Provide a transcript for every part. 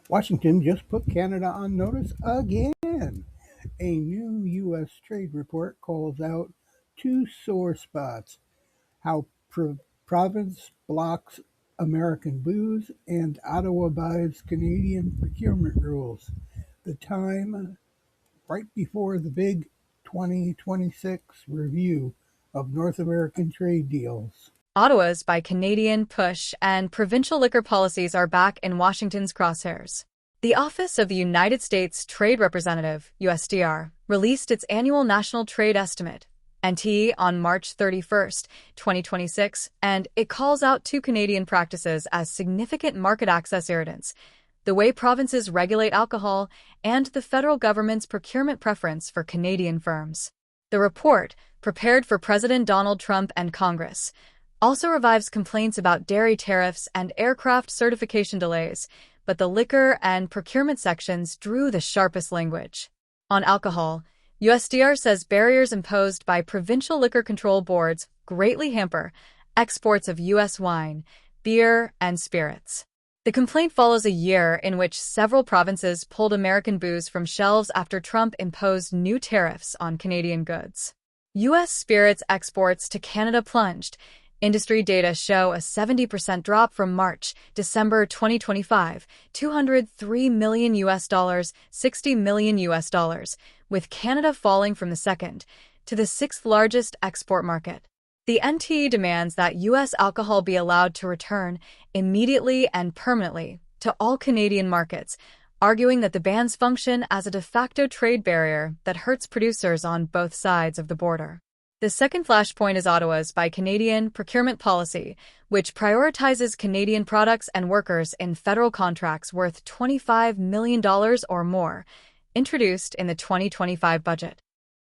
Washington just put Canada on notice again. A new U.S. trade report calls out two sore spots: how province blocks American booze and Ottawa buys Canadian procurement rules. The time right before the big 2026 review of North American trade deals. Ottawa's by Canadian push and provincial liquor policies are back in Washington's crosshairs. The Office of the United States Trade Representative, USTR, released its annual National Trade Estimate, NT, on March 31st, 2026, and it calls out two Canadian practices as significant market access irritants: the way provinces regulate alcohol and the federal government's procurement preference for Canadian firms. The report, prepared for President Donald Trump and Congress, also revives complaints about dairy tariffs and aircraft certification delays, but the liquor and procurement sections drew the sharpest language. On alcohol, USTR says barriers imposed by provincial liquor control boards greatly hamper exports of U.S. wine, beer, and spirits. The complaint follows a year in which several provinces pulled American booze from shelves after Trump imposed new tariffs on Canadian goods. U.S. spirits exports to Canada plunged. Industry data show a 70% drop from March-December 2025, $203 million $60 million, with Canada falling from the second to the sixth largest export market. The NT demands that U.S. alcohol be allowed to return immediately and permanently to all Canadian markets, arguing that the bans function as a de facto trade barrier that hurts producers on both sides of the border. The second flashpoint is Ottawa's by Canadian procurement policy, which prioritizes Canadian products and workers in federal contracts worth $25 million or more, introduced in the 2025 budget.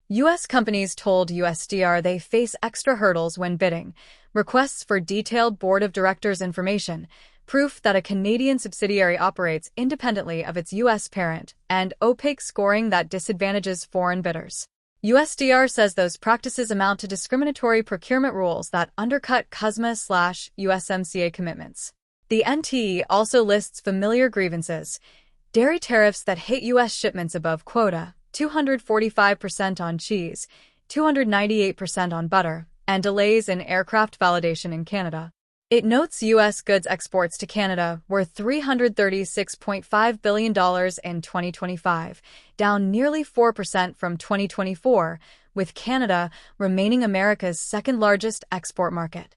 U.S. companies told USTR they face extra hurdles when bidding: requests for detailed board of directors information, proof that a Canadian subsidiary operates independently of its U.S. parent, and opaque scoring that disadvantages foreign bidders. USTR says those practices amount to discriminatory procurement rules that undercut CUSMA/USMCA commitments. The NT also lists familiar grievances: dairy tariffs that hit U.S. shipments above quota, 245% on cheese, 298% on butter, and delays in aircraft validation in Canada. It notes U.S. goods exports to Canada were $336.5 billion in 2025, down nearly 4% from 2024, with Canada remaining America's second-largest export market.